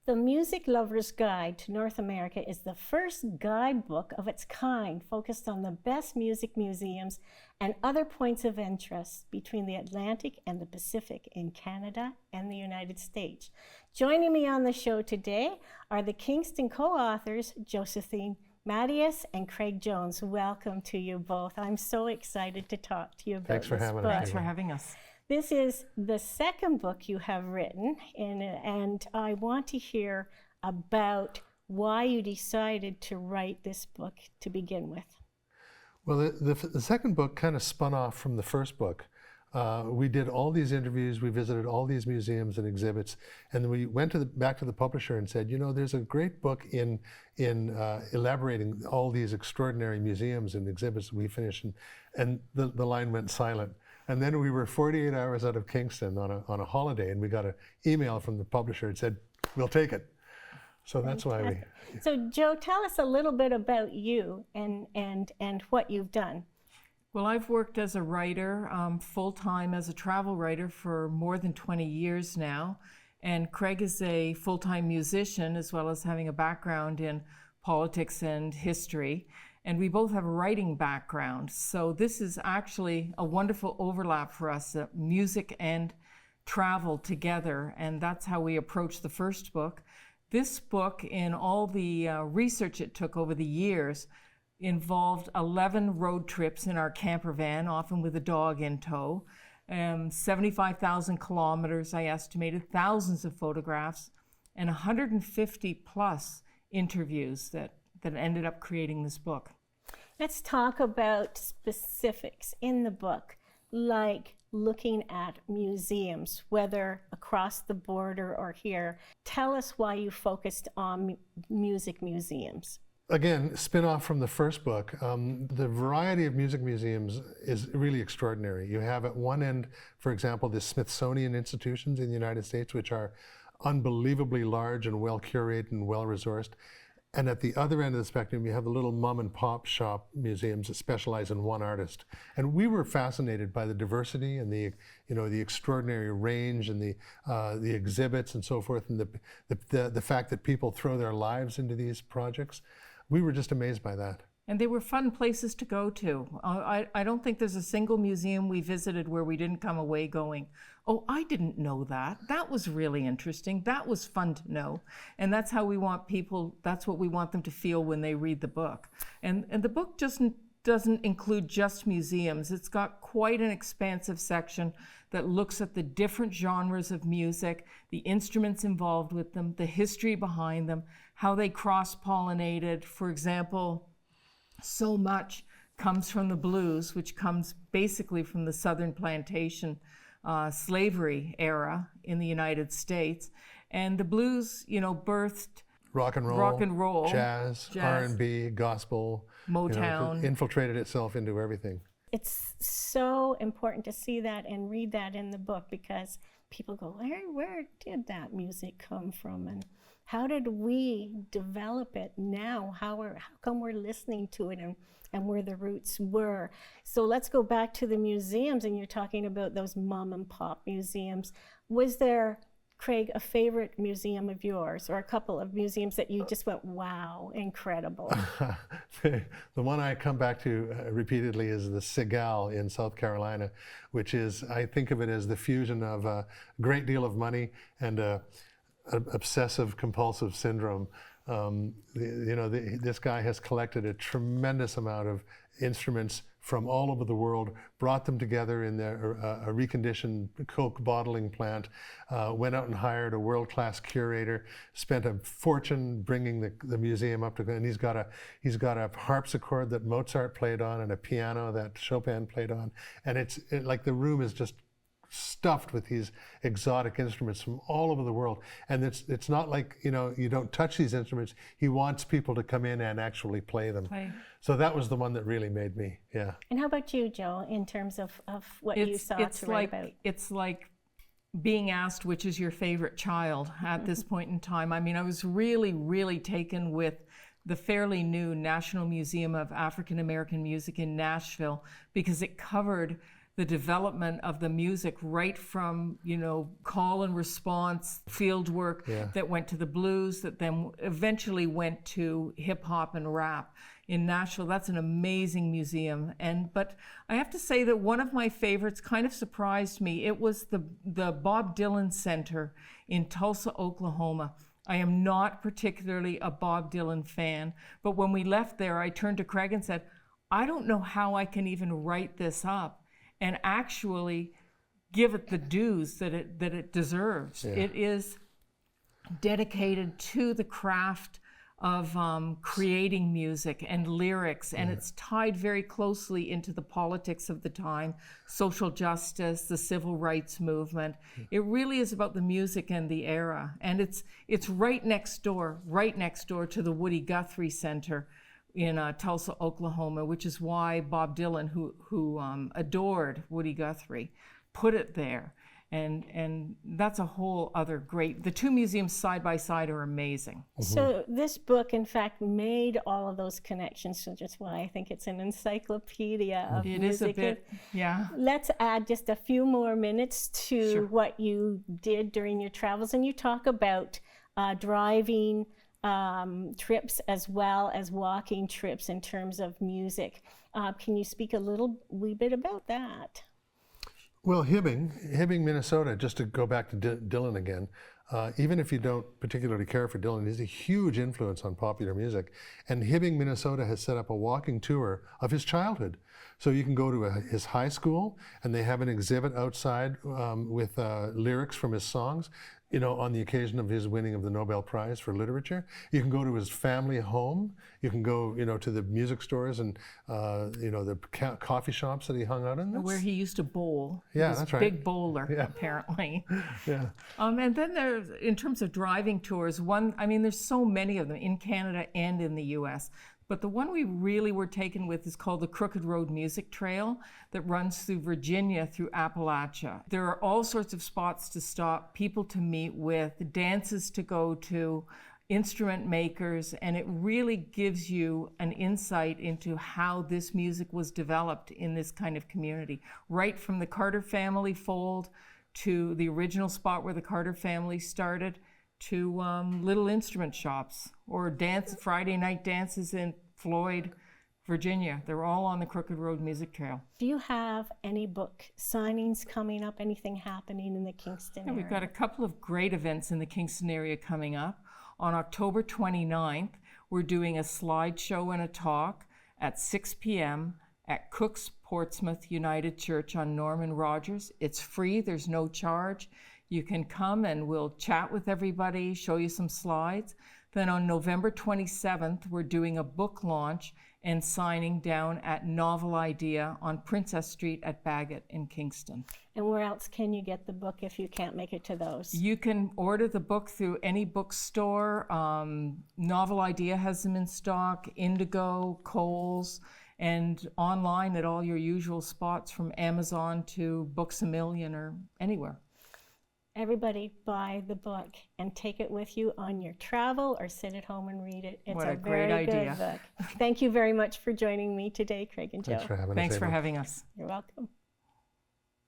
The Music Lover's Guide to North America is the first guidebook of its kind focused on the best music museums and other points of interest between the Atlantic and the Pacific in Canada and the United States. Joining me on the show today are the Kingston co-authors, Josephine Matyas and Craig Jones. Welcome to you both. I'm so excited to talk to you about Thanks for this having book. us. Thanks for having us. This is the second book you have written, and I want to hear about why you decided to write this book to begin with. Well, the second book kind of spun off from the first book. We did all these interviews, we visited all these museums and exhibits, and then we went back to the publisher and said, you know, there's a great book in elaborating all these extraordinary museums and exhibits we finished, and the line went silent. And then we were 48 hours out of Kingston on a holiday, and we got an email from the publisher that said, we'll take it. So that's why we... So Joe, tell us a little bit about you and what you've done. Well, I've worked as a writer, full-time as a travel writer for more than 20 years now. And Craig is a full-time musician, as well as having a background in politics and history. And we both have a writing background. So this is actually a wonderful overlap for us, music and travel together. And that's how we approached the first book. This book, in all the research it took over the years, involved 11 road trips in our camper van, often with a dog in tow, 75,000 kilometers, I estimated, thousands of photographs, and 150 plus interviews that ended up creating this book. Let's talk about specifics in the book, like looking at museums, whether across the border or here. Tell us why you focused on music museums. Again, spin-off from the first book, the variety of music museums is really extraordinary. You have at one end, for example, the Smithsonian institutions in the United States, which are unbelievably large and well curated and well resourced. And at the other end of the spectrum, you have the little mom and pop shop museums that specialize in one artist. And we were fascinated by the diversity and the extraordinary range and the exhibits and so forth, and the fact that people throw their lives into these projects. We were just amazed by that. And they were fun places to go to. I don't think there's a single museum we visited where we didn't come away going, oh, I didn't know that. That was really interesting. That was fun to know. And that's how we want people, that's what we want them to feel when they read the book. And the book just doesn't include just museums. It's got quite an expansive section that looks at the different genres of music, the instruments involved with them, the history behind them, how they cross-pollinated. For example, so much comes from the blues, which comes basically from the Southern plantation slavery era in the United States. And the blues, you know, birthed rock and roll, jazz, R&B, gospel, Motown. Infiltrated itself into everything. It's so important to see that and read that in the book, because people go, where did that music come from? And how did we develop it now? How come we're listening to it and where the roots were? So let's go back to the museums, and you're talking about those mom and pop museums. Was there, Craig, a favorite museum of yours, or a couple of museums that you just went, wow, incredible? The one I come back to repeatedly is the Segal in South Carolina, which is, I think of it as the fusion of a great deal of money and obsessive compulsive syndrome. This guy has collected a tremendous amount of instruments from all over the world, brought them together in a reconditioned Coke bottling plant, went out and hired a world-class curator, spent a fortune bringing the museum up to, and he's got a harpsichord that Mozart played on and a piano that Chopin played on, and it's like the room is just stuffed with these exotic instruments from all over the world. And it's not like, you don't touch these instruments. He wants people to come in and actually play them. So that was the one that really made me, yeah. And how about you, Joe, in terms of what you saw to write about? It's like being asked which is your favorite child at this point in time. I mean, I was really, really taken with the fairly new National Museum of African American Music in Nashville, because it covered the development of the music right from, call and response field work that went to the blues, that then eventually went to hip hop and rap. In Nashville, that's an amazing museum. But I have to say that one of my favorites kind of surprised me. It was the Bob Dylan Center in Tulsa, Oklahoma. I am not particularly a Bob Dylan fan, but when we left there, I turned to Craig and said, I don't know how I can even write this up and actually give it the dues that it deserves. It is dedicated to the craft of creating music and lyrics, and it's tied very closely into the politics of the time, social justice, the civil rights movement. It really is about the music and the era, and it's right next door to the Woody Guthrie Center in Tulsa, Oklahoma, which is why Bob Dylan, who adored Woody Guthrie, put it there. And that's a whole other great, the two museums side by side are amazing. So this book, in fact, made all of those connections, so just why I think it's an encyclopedia of music. It is a bit, yeah. Let's add just a few more minutes to what you did during your travels, and you talk about driving trips as well as walking trips in terms of music. Can you speak a wee bit about that? Well, Hibbing, Minnesota, just to go back to Dylan again, even if you don't particularly care for Dylan, he's a huge influence on popular music. And Hibbing, Minnesota has set up a walking tour of his childhood. So you can go to his high school, and they have an exhibit outside with lyrics from his songs, on the occasion of his winning of the Nobel Prize for Literature. You can go to his family home. You can go, to the music stores and, the coffee shops that he hung out in. Where he used to bowl. Yeah, he was that's right. Big bowler, apparently. Yeah. And then there's, in terms of driving tours, there's so many of them in Canada and in the U.S., but the one we really were taken with is called the Crooked Road Music Trail that runs through Virginia, through Appalachia. There are all sorts of spots to stop, people to meet with, dances to go to, instrument makers, and it really gives you an insight into how this music was developed in this kind of community. Right from the Carter family fold to the original spot where the Carter family started, to little instrument shops or Friday night dances in Floyd, Virginia. They're all on the Crooked Road Music Trail. Do you have any book signings coming up, anything happening in the Kingston area? We've got a couple of great events in the Kingston area coming up. On October 29th, we're doing a slideshow and a talk at 6 p.m. at Cook's Portsmouth United Church on Norman Rogers. It's free, there's no charge. You can come and we'll chat with everybody, show you some slides. Then on November 27th, we're doing a book launch and signing down at Novel Idea on Princess Street at Bagot in Kingston. And where else can you get the book if you can't make it to those? You can order the book through any bookstore. Novel Idea has them in stock, Indigo, Kohl's, and online at all your usual spots from Amazon to Books A Million or anywhere. Everybody buy the book and take it with you on your travel or sit at home and read it. It's What a very great good idea. book. Thank you very much for joining me today, Craig and Joe. Thanks for having us. Thanks for Ava. having us. You're welcome.